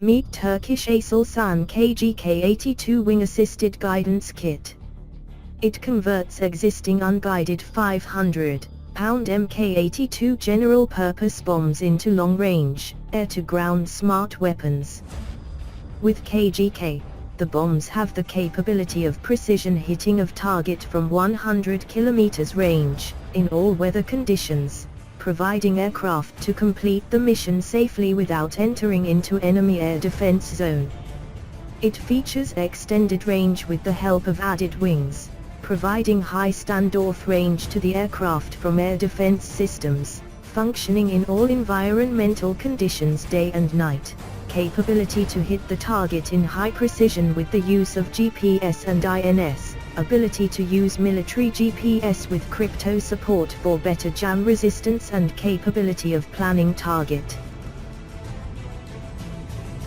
Meet Turkish Aselsan KGK-82 wing-assisted guidance kit. It converts existing unguided 500-pound Mk-82 general-purpose bombs into long-range, air-to-ground smart weapons. With KGK, the bombs have the capability of precision hitting of target from 100 km range, in all weather conditions, providing aircraft to complete the mission safely without entering into enemy air defense zone. It features extended range with the help of added wings, providing high standoff range to the aircraft from air defense systems, functioning in all environmental conditions day and night, capability to hit the target in high precision with the use of GPS and INS, ability to use military GPS with crypto support for better jam resistance and capability of planning target.